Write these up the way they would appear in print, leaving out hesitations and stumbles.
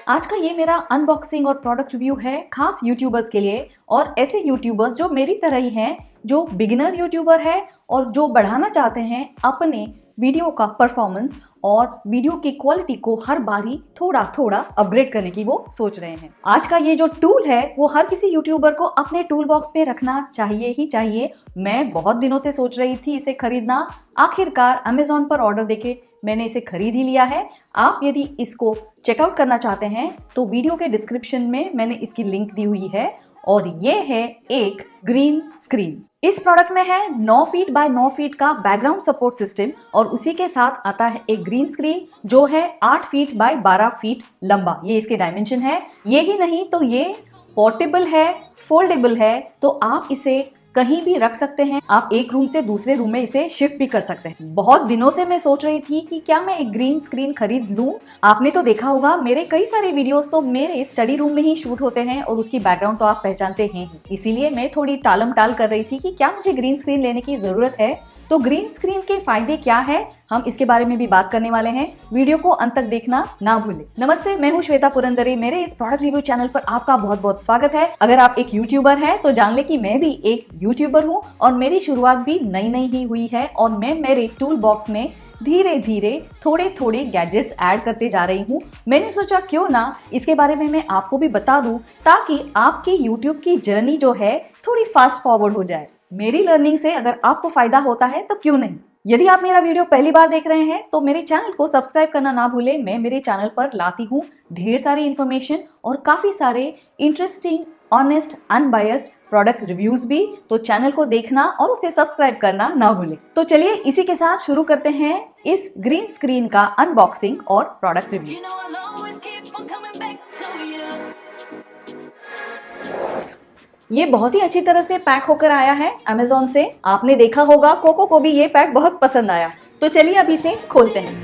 आज का ये मेरा अनबॉक्सिंग और प्रोडक्ट रिव्यू है खास यूट्यूबर्स के लिए और ऐसे यूट्यूबर्स जो मेरी तरह ही हैं, जो बिगिनर यूट्यूबर है और जो बढ़ाना चाहते हैं अपने वीडियो का परफॉर्मेंस और वीडियो की क्वालिटी को हर बारी थोड़ा थोड़ा अपग्रेड करने की वो सोच रहे हैं। आज का ये जो टूल है वो हर किसी यूट्यूबर को अपने टूल बॉक्स में रखना चाहिए ही चाहिए। मैं बहुत दिनों से सोच रही थी इसे खरीदना, आखिरकार अमेज़ॉन पर ऑर्डर देके मैंने इसे खरीद ही लिया है। आप यदि इसको चेकआउट करना चाहते हैं तो वीडियो के डिस्क्रिप्शन में मैंने इसकी लिंक दी हुई है और ये है एक ग्रीन स्क्रीन। इस प्रोडक्ट में है 9 फीट बाय 9 फीट का बैकग्राउंड सपोर्ट सिस्टम और उसी के साथ आता है एक ग्रीन स्क्रीन जो है 8 फीट बाय 12 फीट लंबा। ये इसके डायमेंशन है। ये ही नहीं तो ये पोर्टेबल है, फोल्डेबल है, तो आप इसे कहीं भी रख सकते हैं। आप एक रूम से दूसरे रूम में इसे शिफ्ट भी कर सकते हैं। बहुत दिनों से मैं सोच रही थी कि क्या मैं एक ग्रीन स्क्रीन खरीद लूं। आपने तो देखा होगा मेरे कई सारे वीडियोस तो मेरे स्टडी रूम में ही शूट होते हैं और उसकी बैकग्राउंड तो आप पहचानते हैं ही। इसीलिए मैं थोड़ी टालम टाल कर रही थी कि क्या मुझे ग्रीन स्क्रीन लेने की जरूरत है। तो ग्रीन स्क्रीन के फायदे क्या है, हम इसके बारे में भी बात करने वाले हैं। वीडियो को अंत तक देखना ना भूलें। नमस्ते, मैं हूं श्वेता पुरंदरे। मेरे इस प्रोडक्ट रिव्यू चैनल पर आपका बहुत बहुत स्वागत है। अगर आप एक यूट्यूबर हैं तो जान ले कि मैं भी एक यूट्यूबर हूं और मेरी शुरुआत भी नई नई ही हुई है और मैं मेरे टूल बॉक्स में धीरे धीरे थोड़े थोड़े गैजेट्स ऐड करते जा रही हूँ। मैंने सोचा क्यों ना इसके बारे में मैं आपको भी बता दूं ताकि आपकी यूट्यूब की जर्नी जो है थोड़ी फास्ट फॉरवर्ड हो जाए। मेरी लर्निंग से अगर आपको फायदा होता है तो क्यों नहीं। यदि आप मेरा वीडियो पहली बार देख रहे हैं तो मेरे चैनल को सब्सक्राइब करना ना भूलें। मैं मेरे चैनल पर लाती हूँ ढेर सारी इन्फॉर्मेशन और काफी सारे interesting, honest, unbiased product reviews भी। तो चैनल को देखना और उसे सब्सक्राइब करना ना भूलें। तो चलिए इसी के साथ शुरू करते हैं इस ग्रीन स्क्रीन का अनबॉक्सिंग और प्रोडक्ट रिव्यू। ये बहुत ही अच्छी तरह से पैक होकर आया है अमेज़ॉन से। आपने देखा होगा कोको को भी ये पैक बहुत पसंद आया। तो चलिए अभी इसे खोलते हैं।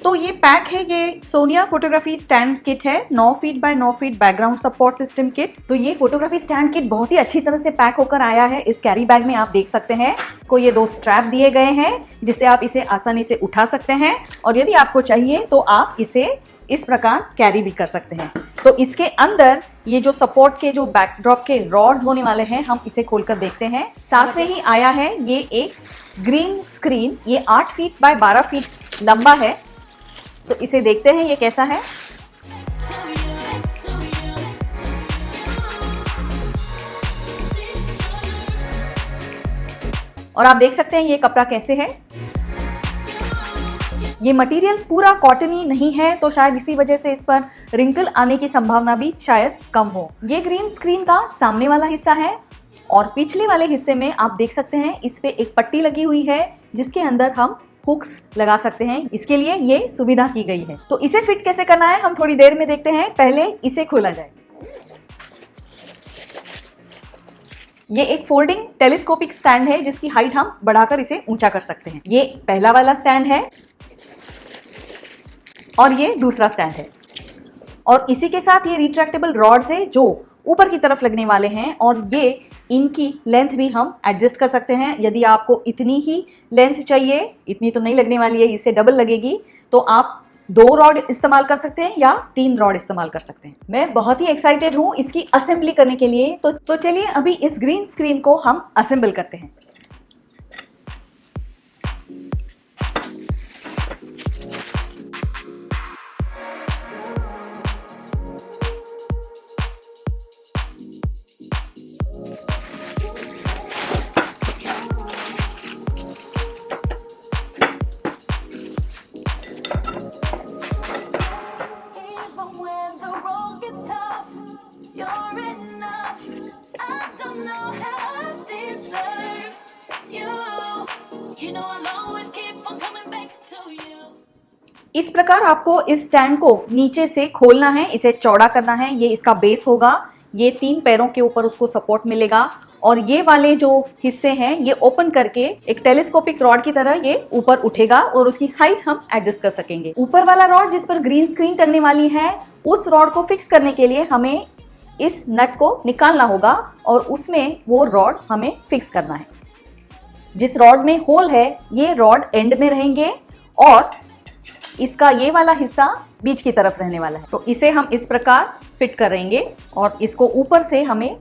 तो ये पैक है, ये सोनिया फोटोग्राफी स्टैंड किट है, 9 feet by 9 feet background support system kit. तो ये फोटोग्राफी स्टैंड किट बहुत ही अच्छी तरह से पैक होकर आया है। इस कैरी बैग में आप देख सकते हैं इसको ये 2 स्ट्रैप दिए गए हैं जिससे आप इसे आसानी से उठा सकते हैं और यदि आपको चाहिए तो आप इसे इस प्रकार कैरी भी कर सकते हैं। तो इसके अंदर ये जो सपोर्ट के जो बैकड्रॉप के रॉड्स होने वाले हैं हम इसे खोलकर देखते हैं। साथ में ही आया है ये एक ग्रीन स्क्रीन। ये 8 फीट बाय 12 फीट लंबा है। तो इसे देखते हैं ये कैसा है। और आप देख सकते हैं ये कपड़ा कैसे है। ये मटेरियल पूरा कॉटनी नहीं है तो शायद इसी वजह से इस पर रिंकल आने की संभावना भी शायद कम हो। ये ग्रीन स्क्रीन का सामने वाला हिस्सा है और पिछले वाले हिस्से में आप देख सकते हैं इस पे एक पट्टी लगी हुई है जिसके अंदर हम हुक्स लगा सकते हैं। इसके लिए ये सुविधा की गई है। तो इसे फिट कैसे करना है हम थोड़ी देर में देखते हैं। पहले इसे खोला जाए। ये एक फोल्डिंग टेलीस्कोपिक स्टैंड है जिसकी हाइट हम बढ़ाकर इसे ऊंचा कर सकते हैं। ये पहला वाला स्टैंड है और ये दूसरा स्टैंड है और इसी के साथ ये रिट्रैक्टेबल रॉड्स है जो ऊपर की तरफ लगने वाले हैं और ये इनकी लेंथ भी हम एडजस्ट कर सकते हैं। यदि आपको इतनी ही लेंथ चाहिए, इतनी तो नहीं लगने वाली है, इससे डबल लगेगी, तो आप 2 रॉड इस्तेमाल कर सकते हैं या 3 रॉड इस्तेमाल कर सकते हैं। मैं बहुत ही एक्साइटेड हूँ इसकी असेंबली करने के लिए। तो चलिए अभी इस ग्रीन स्क्रीन को हम असेंबल करते हैं। इस प्रकार आपको इस स्टैंड को नीचे से खोलना है, इसे चौड़ा करना है। ये इसका बेस होगा। ये 3 पैरों के ऊपर उसको सपोर्ट मिलेगा और ये वाले जो हिस्से हैं ये ओपन करके एक टेलीस्कोपिक रॉड की तरह ये ऊपर उठेगा और उसकी हाइट हम एडजस्ट कर सकेंगे। ऊपर वाला रॉड जिस पर ग्रीन स्क्रीन टंगने वाली है, उस रॉड को फिक्स करने के लिए हमें इस नट को निकालना होगा और उसमें वो रॉड हमें फिक्स करना है। जिस रॉड में होल है ये रॉड एंड में रहेंगे और इसका ये वाला हिस्सा बीच की तरफ रहने वाला है। तो इसे हम इस प्रकार फिट करेंगे और इसको ऊपर से हमें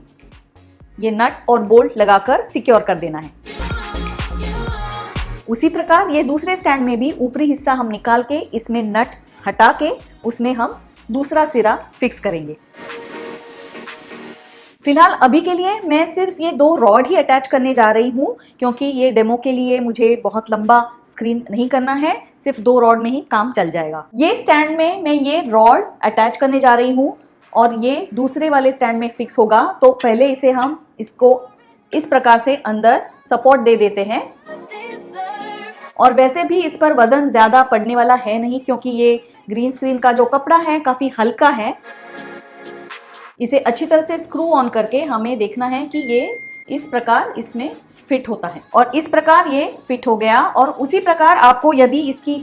ये नट और बोल्ट लगाकर सिक्योर कर देना है। उसी प्रकार ये दूसरे स्टैंड में भी ऊपरी हिस्सा हम निकाल के इसमें नट हटा के उसमें हम दूसरा सिरा फिक्स करेंगे। फिलहाल अभी के लिए मैं सिर्फ ये 2 रॉड ही अटैच करने जा रही हूँ, क्योंकि ये डेमो के लिए मुझे बहुत लंबा स्क्रीन नहीं करना है, सिर्फ 2 रॉड में ही काम चल जाएगा। ये स्टैंड में मैं ये रॉड अटैच करने जा रही हूँ और ये दूसरे वाले स्टैंड में फिक्स होगा। तो पहले इसे हम इसको इस प्रकार से अंदर सपोर्ट दे देते हैं और वैसे भी इस पर वजन ज्यादा पड़ने वाला है नहीं, क्योंकि ये ग्रीन स्क्रीन का जो कपड़ा है काफी हल्का है। इसे अच्छी तरह से स्क्रू ऑन करके हमें देखना है कि ये इस प्रकार इसमें फिट होता है और इस प्रकार ये फिट हो गया। और उसी प्रकार आपको यदि इसकी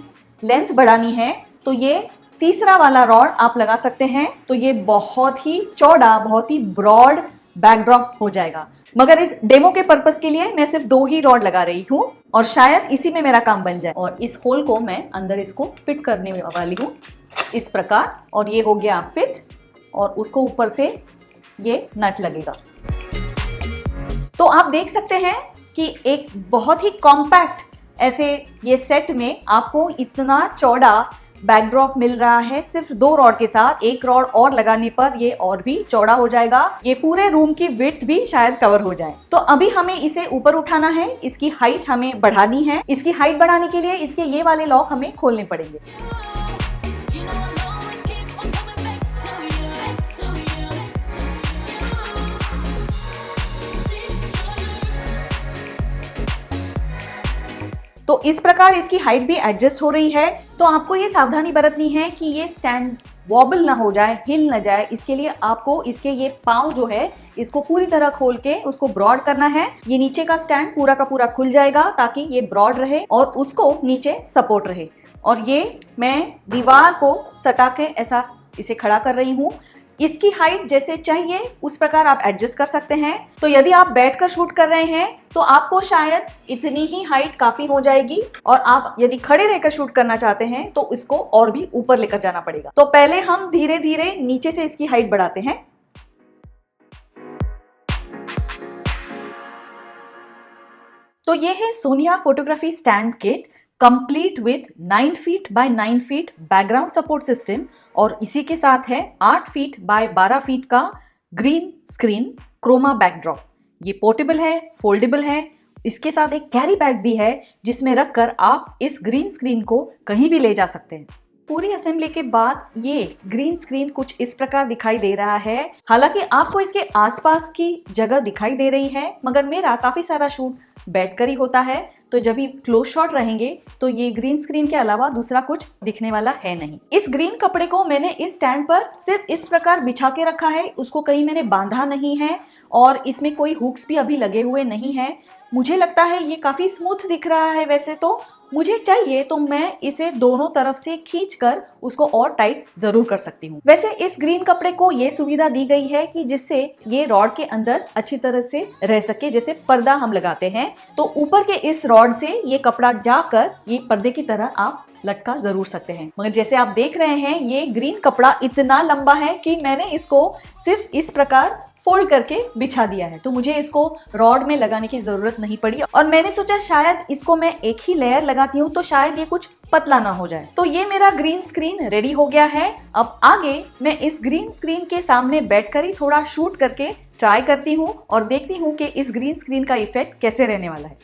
लेंथ बढ़ानी है तो ये तीसरा वाला रॉड आप लगा सकते हैं। तो ये बहुत ही चौड़ा, बहुत ही ब्रॉड बैकड्रॉप हो जाएगा। मगर इस डेमो के पर्पस के लिए मैं सिर्फ 2 ही रॉड लगा रही हूँ और शायद इसी में मेरा काम बन जाए। और इस होल को मैं अंदर इसको फिट करने वाली हूँ इस प्रकार, और ये हो गया फिट और उसको ऊपर से ये नट लगेगा। तो आप देख सकते हैं कि एक बहुत ही कॉम्पैक्ट ऐसे ये सेट में आपको इतना चौड़ा बैकड्रॉप मिल रहा है सिर्फ 2 रॉड के साथ। 1 रॉड और लगाने पर ये और भी चौड़ा हो जाएगा, ये पूरे रूम की विड्थ भी शायद कवर हो जाए। तो अभी हमें इसे ऊपर उठाना है, इसकी हाइट हमें बढ़ानी है। इसकी हाइट बढ़ाने के लिए इसके ये वाले लॉक हमें खोलने पड़ेंगे। तो इस प्रकार इसकी हाइट भी एडजस्ट हो रही है। तो आपको ये सावधानी बरतनी है कि ये स्टैंड वॉबल ना हो जाए, हिल ना जाए। इसके लिए आपको इसके ये पाँव जो है इसको पूरी तरह खोल के उसको ब्रॉड करना है। ये नीचे का स्टैंड पूरा का पूरा खुल जाएगा ताकि ये ब्रॉड रहे और उसको नीचे सपोर्ट रहे। और ये मैं दीवार को सटा के ऐसा इसे खड़ा कर रही हूँ। इसकी हाइट जैसे चाहिए उस प्रकार आप एडजस्ट कर सकते हैं। तो यदि आप बैठकर शूट कर रहे हैं तो आपको शायद इतनी ही हाइट काफी हो जाएगी, और आप यदि खड़े रहकर शूट करना चाहते हैं तो इसको और भी ऊपर लेकर जाना पड़ेगा। तो पहले हम धीरे धीरे नीचे से इसकी हाइट बढ़ाते हैं। तो ये है Sonia photography stand kit, complete with 9 feet by 9 feet background support system, और इसी के साथ है 8 फीट बाय 12 फीट का ग्रीन स्क्रीन क्रोमा बैकड्रॉप। ये पोर्टेबल है, फोल्डेबल है। इसके साथ एक कैरी बैग भी है जिसमें रखकर आप इस ग्रीन स्क्रीन को कहीं भी ले जा सकते हैं। पूरी असेंबली के बाद ये ग्रीन स्क्रीन कुछ इस प्रकार दिखाई दे रहा है। हालांकि आपको इसके आसपास की जगह दिखाई दे रही है, मगर मेरा काफी सारा शूट बैठकर ही होता है, तो जब भी क्लोज शॉट रहेंगे तो ये ग्रीन स्क्रीन के अलावा दूसरा कुछ दिखने वाला है नहीं। इस ग्रीन कपड़े को मैंने इस स्टैंड पर सिर्फ इस प्रकार बिछा के रखा है, उसको कहीं मैंने बांधा नहीं है और इसमें कोई हुक्स भी अभी लगे हुए नहीं है। मुझे लगता है ये काफी स्मूथ दिख रहा है। वैसे तो मुझे चाहिए तो मैं इसे दोनों तरफ से खींचकर उसको और टाइट जरूर कर सकती हूँ। वैसे इस ग्रीन कपड़े को ये सुविधा दी गई है कि जिससे ये रॉड के अंदर अच्छी तरह से रह सके। जैसे पर्दा हम लगाते हैं तो ऊपर के इस रॉड से ये कपड़ा जाकर ये पर्दे की तरह आप लटका जरूर सकते हैं। मगर जैसे आप देख रहे हैं ये ग्रीन कपड़ा इतना लंबा है कि मैंने इसको सिर्फ इस प्रकार फोल्ड करके बिछा दिया है, तो मुझे इसको रॉड में लगाने की जरूरत नहीं पड़ी। और मैंने सोचा शायद इसको मैं एक ही लेयर लगाती हूँ तो शायद ये कुछ पतला ना हो जाए। तो ये मेरा ग्रीन स्क्रीन रेडी हो गया है। अब आगे मैं इस ग्रीन स्क्रीन के सामने बैठकर ही थोड़ा शूट करके ट्राई करती हूँ और देखती हूँ कि इस ग्रीन स्क्रीन का इफेक्ट कैसे रहने वाला है।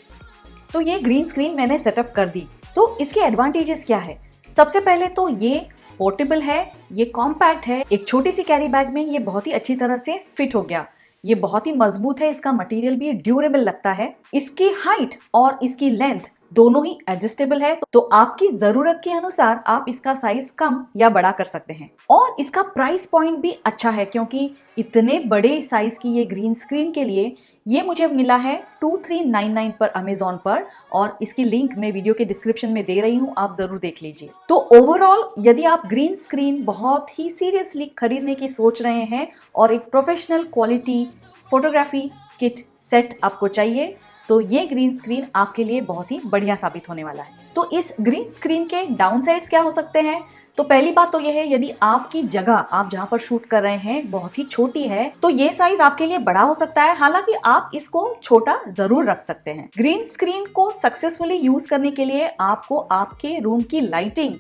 तो ये ग्रीन स्क्रीन मैंने सेटअप कर दी। तो इसके एडवांटेजेस क्या है? सबसे पहले तो ये पोर्टेबल है, ये कॉम्पैक्ट है। एक छोटी सी कैरी बैग में ये बहुत ही अच्छी तरह से फिट हो गया। ये बहुत ही मजबूत है, इसका मटेरियल भी ड्यूरेबल लगता है। इसकी हाइट और इसकी लेंथ दोनों ही एडजस्टेबल है, तो आपकी जरूरत के अनुसार आप इसका साइज कम या बड़ा कर सकते हैं। और इसका प्राइस पॉइंट भी अच्छा है, क्योंकि इतने बड़े साइज की ये ग्रीन स्क्रीन के लिए ये मुझे मिला है 2399 पर अमेजोन पर, और इसकी लिंक मैं वीडियो के डिस्क्रिप्शन में दे रही हूँ, आप जरूर देख लीजिए। तो ओवरऑल यदि आप ग्रीन स्क्रीन बहुत ही सीरियसली खरीदने की सोच रहे हैं और एक professional quality photography kit set आपको चाहिए, तो ये ग्रीन स्क्रीन आपके लिए बहुत ही बढ़िया साबित होने वाला है। तो इस ग्रीन स्क्रीन के डाउन साइड्स क्या हो सकते हैं? तो पहली बात तो यह है, यदि आपकी जगह आप जहां पर शूट कर रहे हैं बहुत ही छोटी है, तो ये साइज आपके लिए बड़ा हो सकता है। हालांकि आप इसको छोटा जरूर रख सकते हैं। ग्रीन स्क्रीन को सक्सेसफुली यूज करने के लिए आपको आपके रूम की लाइटिंग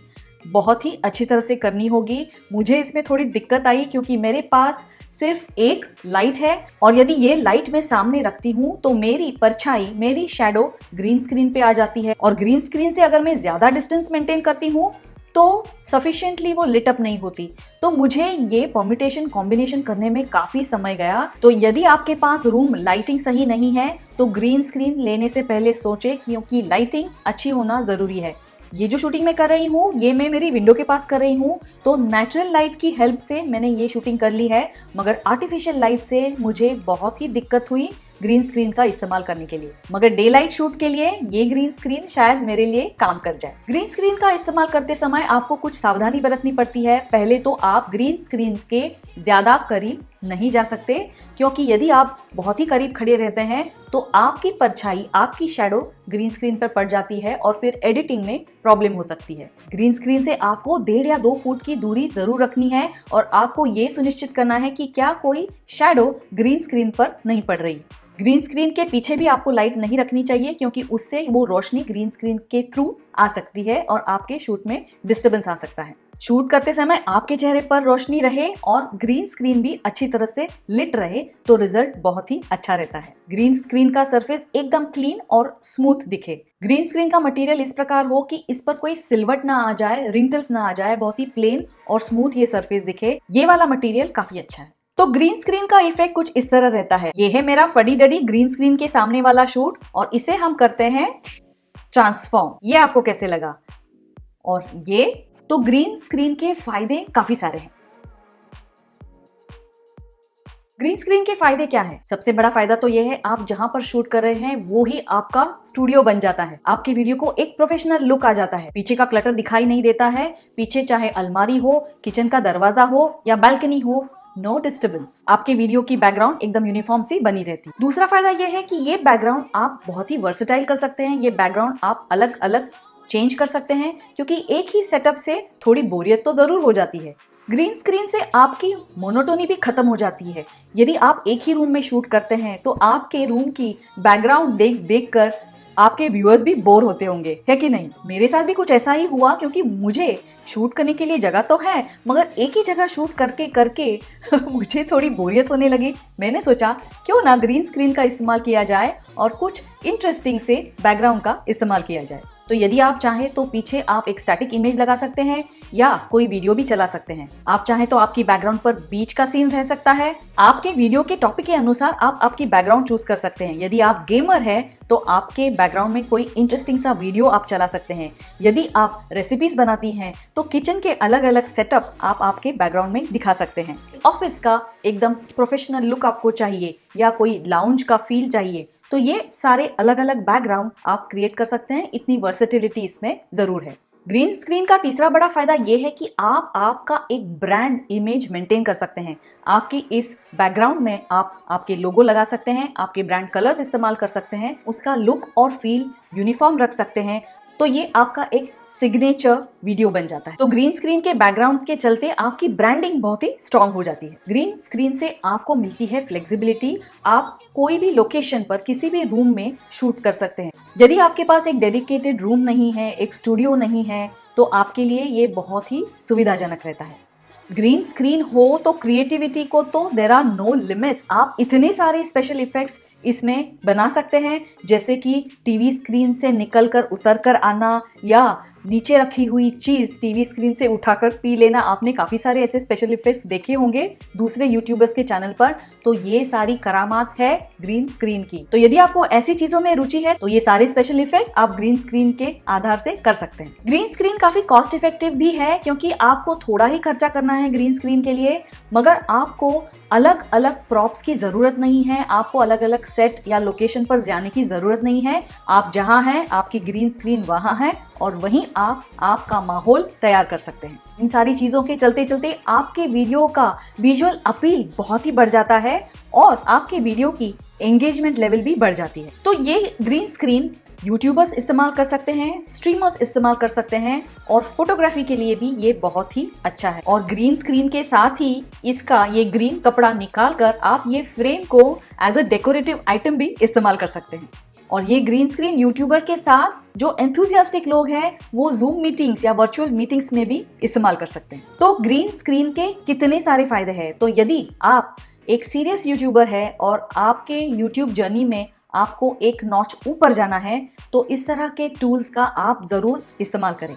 बहुत ही अच्छी तरह से करनी होगी। मुझे इसमें थोड़ी दिक्कत आई, क्योंकि मेरे पास सिर्फ एक लाइट है, और यदि ये लाइट मैं सामने रखती हूँ तो मेरी परछाई, मेरी शैडो ग्रीन स्क्रीन पे आ जाती है, और ग्रीन स्क्रीन से अगर मैं ज्यादा डिस्टेंस मेंटेन करती हूँ तो सफिशिएंटली वो लिट अप नहीं होती। तो मुझे ये परम्यूटेशन कॉम्बिनेशन करने में काफी समय गया। तो यदि आपके पास रूम लाइटिंग सही नहीं है तो ग्रीन स्क्रीन लेने से पहले सोचे, क्योंकि लाइटिंग अच्छी होना जरूरी है। ये जो शूटिंग मैं कर रही हूँ ये मैं मेरी विंडो के पास कर रही हूँ, तो नेचुरल लाइट की हेल्प से मैंने ये शूटिंग कर ली है, मगर आर्टिफिशियल लाइट से मुझे बहुत ही दिक्कत हुई ग्रीन स्क्रीन का इस्तेमाल करने के लिए। मगर डे लाइट शूट के लिए ये ग्रीन स्क्रीन शायद मेरे लिए काम कर जाए। ग्रीन स्क्रीन का इस्तेमाल करते समय आपको कुछ सावधानी बरतनी पड़ती है। पहले तो आप ग्रीन स्क्रीन के ज्यादा करीब नहीं जा सकते, क्योंकि यदि आप बहुत ही करीब खड़े रहते हैं तो आपकी परछाई, आपकी शैडो ग्रीन स्क्रीन पर पड़ जाती है और फिर एडिटिंग में प्रॉब्लम हो सकती है। ग्रीन स्क्रीन से आपको 1.5 या 2 फुट की दूरी जरूर रखनी है, और आपको ये सुनिश्चित करना है कि क्या कोई शैडो ग्रीन स्क्रीन पर नहीं पड़ रही। ग्रीन स्क्रीन के पीछे भी आपको लाइट नहीं रखनी चाहिए, क्योंकि उससे वो रोशनी ग्रीन स्क्रीन के थ्रू आ सकती है और आपके शूट में डिस्टर्बेंस आ सकता है। शूट करते समय आपके चेहरे पर रोशनी रहे और ग्रीन स्क्रीन भी अच्छी तरह से लिट रहे तो रिजल्ट बहुत ही अच्छा रहता है। ग्रीन स्क्रीन का सरफेस एकदम क्लीन और स्मूथ दिखे। ग्रीन स्क्रीन का मटेरियल इस प्रकार हो कि इस पर कोई सिलवट ना आ जाए, रिंकल्स ना आ जाए, बहुत ही प्लेन और स्मूथ ये सरफेस दिखे। ये वाला मटेरियल काफी अच्छा है। तो ग्रीन स्क्रीन का इफेक्ट कुछ इस तरह रहता है। ये है मेरा फडी डडी ग्रीन स्क्रीन के सामने वाला शूट, और इसे हम करते हैं ट्रांसफॉर्म। ये आपको कैसे लगा? और ये तो ग्रीन स्क्रीन के फायदे काफी सारे हैं। ग्रीन स्क्रीन के फायदे क्या है? सबसे बड़ा फायदा तो यह है, आप जहां पर शूट कर रहे हैं वो ही आपका स्टूडियो बन जाता है। आपकी वीडियो को एक प्रोफेशनल लुक आ जाता है। पीछे का क्लटर दिखाई नहीं देता है। पीछे चाहे अलमारी हो, किचन का दरवाजा हो या बालकनी हो, नो डिस्टर्बेंस। आपके वीडियो की बैकग्राउंड एकदम यूनिफॉर्म सी बनी रहती। दूसरा फायदा यह है कि ये बैकग्राउंड आप बहुत ही वर्सेटाइल कर सकते हैं। ये बैकग्राउंड आप अलग अलग चेंज कर सकते हैं, क्योंकि एक ही सेटअप से थोड़ी बोरियत तो जरूर हो जाती है। ग्रीन स्क्रीन से आपकी मोनोटोनी भी खत्म हो जाती है। यदि आप एक ही रूम में शूट करते हैं तो आपके रूम की बैकग्राउंड देख कर आपके व्यूअर्स भी बोर होते होंगे, है कि नहीं? मेरे साथ भी कुछ ऐसा ही हुआ, क्योंकि मुझे शूट करने के लिए जगह तो है, मगर एक ही जगह शूट करके करके मुझे थोड़ी बोरियत होने लगी। मैंने सोचा क्यों ना ग्रीन स्क्रीन का इस्तेमाल किया जाए और कुछ इंटरेस्टिंग से बैकग्राउंड का इस्तेमाल किया जाए। तो यदि आप चाहें तो पीछे आप एक स्टैटिक इमेज लगा सकते हैं या कोई वीडियो भी चला सकते हैं। आप चाहें तो आपकी बैकग्राउंड पर बीच का सीन रह सकता है। आपके वीडियो के टॉपिक के अनुसार आप आपकी बैकग्राउंड चूज कर सकते हैं। यदि आप गेमर हैं तो आपके बैकग्राउंड में कोई इंटरेस्टिंग सा वीडियो आप चला सकते हैं। यदि आप रेसिपीज बनाती हैं तो किचन के अलग अलग सेटअप आप आपके बैकग्राउंड में दिखा सकते हैं। ऑफिस का एकदम प्रोफेशनल लुक आपको चाहिए या कोई लाउंज का फील चाहिए, तो ये सारे अलग अलग बैकग्राउंड आप क्रिएट कर सकते हैं। इतनी वर्सेटिलिटी इसमें जरूर है। ग्रीन स्क्रीन का तीसरा बड़ा फायदा ये है कि आप आपका एक ब्रांड इमेज मेंटेन कर सकते हैं। आपकी इस बैकग्राउंड में आप आपके लोगो लगा सकते हैं, आपके ब्रांड कलर्स इस्तेमाल कर सकते हैं, उसका लुक और फील यूनिफॉर्म रख सकते हैं, तो ये आपका एक सिग्नेचर वीडियो बन जाता है। तो ग्रीन स्क्रीन के बैकग्राउंड के चलते आपकी ब्रांडिंग बहुत ही स्ट्रांग हो जाती है। ग्रीन स्क्रीन से आपको मिलती है फ्लेक्सिबिलिटी। आप कोई भी लोकेशन पर किसी भी रूम में शूट कर सकते हैं। यदि आपके पास एक डेडिकेटेड रूम नहीं है, एक स्टूडियो नहीं है, तो आपके लिए ये बहुत ही सुविधाजनक रहता है। ग्रीन स्क्रीन हो तो क्रिएटिविटी को तो देयर आर नो लिमिट्स। आप इतने सारे स्पेशल इफेक्ट्स इसमें बना सकते हैं, जैसे कि टीवी स्क्रीन से निकलकर उतर कर आना या नीचे रखी हुई चीज टीवी स्क्रीन से उठाकर पी लेना। आपने काफी सारे ऐसे स्पेशल इफेक्ट्स देखे होंगे दूसरे यूट्यूबर्स के चैनल पर, तो ये सारी करामात है ग्रीन स्क्रीन की। तो यदि आपको ऐसी चीजों में रुचि है तो ये सारे स्पेशल इफेक्ट आप ग्रीन स्क्रीन के आधार से कर सकते हैं। ग्रीन स्क्रीन काफी कॉस्ट इफेक्टिव भी है, क्योंकि आपको थोड़ा ही खर्चा करना है ग्रीन स्क्रीन के लिए, मगर आपको अलग अलग प्रॉप्स की जरूरत नहीं है, आपको अलग अलग सेट या लोकेशन पर जाने की जरूरत नहीं है। आप जहां हैं आपकी ग्रीन स्क्रीन वहां है और वहीं आप आपका माहौल तैयार कर सकते हैं। इन सारी चीजों के चलते चलते आपके वीडियो का विजुअल अपील बहुत ही बढ़ जाता है और आपके वीडियो की एंगेजमेंट लेवल भी बढ़ जाती है। तो ये ग्रीन स्क्रीन यूट्यूबर्स इस्तेमाल कर सकते हैं, स्ट्रीमर्स इस्तेमाल कर सकते हैं और फोटोग्राफी के लिए भी ये बहुत ही अच्छा है। और ग्रीन स्क्रीन के साथ ही इसका ये ग्रीन कपड़ा निकाल कर आप ये फ्रेम को एज अ डेकोरेटिव आइटम भी इस्तेमाल कर सकते हैं। और ये ग्रीन स्क्रीन यूट्यूबर के साथ जो एंथुजियास्टिक लोग हैं वो जूम मीटिंग्स या वर्चुअल मीटिंग्स में भी इस्तेमाल कर सकते हैं। तो ग्रीन स्क्रीन के कितने सारे फायदे हैं। तो यदि आप एक सीरियस यूट्यूबर है और आपके यूट्यूब जर्नी में आपको एक नॉच ऊपर जाना है तो इस तरह के टूल्स का आप जरूर इस्तेमाल करें।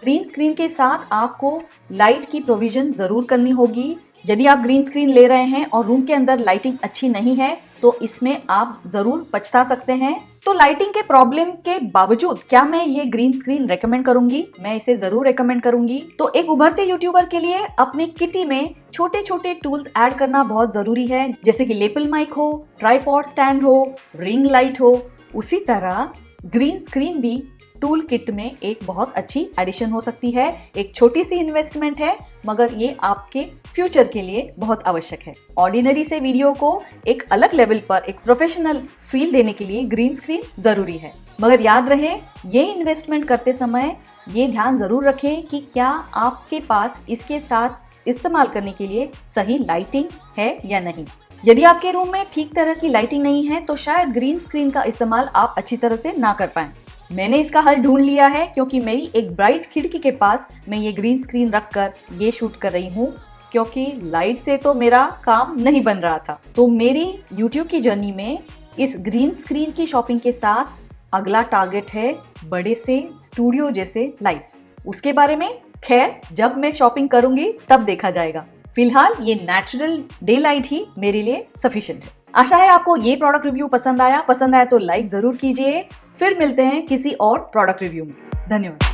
ग्रीन स्क्रीन के साथ आपको लाइट की प्रोविजन जरूर करनी होगी। यदि आप ग्रीन स्क्रीन ले रहे हैं और रूम के अंदर लाइटिंग अच्छी नहीं है तो इसमें आप जरूर पछता सकते हैं। तो लाइटिंग के प्रॉब्लम के बावजूद क्या मैं ये ग्रीन स्क्रीन रेकमेंड करूंगी? मैं इसे जरूर रेकमेंड करूंगी। तो एक उभरते यूट्यूबर के लिए अपने किटी में छोटे छोटे टूल्स ऐड करना बहुत जरूरी है, जैसे कि लेपल माइक हो, ट्राइपॉड स्टैंड हो, रिंग लाइट हो। उसी तरह ग्रीन स्क्रीन भी टूल किट में एक बहुत अच्छी एडिशन हो सकती है। एक छोटी सी इन्वेस्टमेंट है मगर ये आपके फ्यूचर के लिए बहुत आवश्यक है। ऑर्डिनरी से वीडियो को एक अलग लेवल पर एक प्रोफेशनल फील देने के लिए ग्रीन स्क्रीन जरूरी है, मगर याद रहे ये इन्वेस्टमेंट करते समय ये ध्यान जरूर रखें कि क्या आपके पास इसके साथ इस्तेमाल करने के लिए सही लाइटिंग है या नहीं। यदि आपके रूम में ठीक तरह की लाइटिंग नहीं है तो शायद ग्रीन स्क्रीन का इस्तेमाल आप अच्छी तरह से ना कर पाएं। मैंने इसका हल ढूंढ लिया है, क्योंकि मेरी एक ब्राइट खिड़की के पास मैं ये ग्रीन स्क्रीन रखकर ये शूट कर रही हूँ, क्योंकि लाइट से तो मेरा काम नहीं बन रहा था। तो मेरी YouTube की जर्नी में इस ग्रीन स्क्रीन की शॉपिंग के साथ अगला टारगेट है बड़े से स्टूडियो जैसे लाइट्स। उसके बारे में खैर जब मैं शॉपिंग करूंगी तब देखा जाएगा। फिलहाल ये नेचुरल डे लाइट ही मेरे लिए सफिशिएंट है। आशा है आपको ये प्रोडक्ट रिव्यू पसंद आया तो लाइक जरूर कीजिए। फिर मिलते हैं किसी और प्रोडक्ट रिव्यू में। धन्यवाद।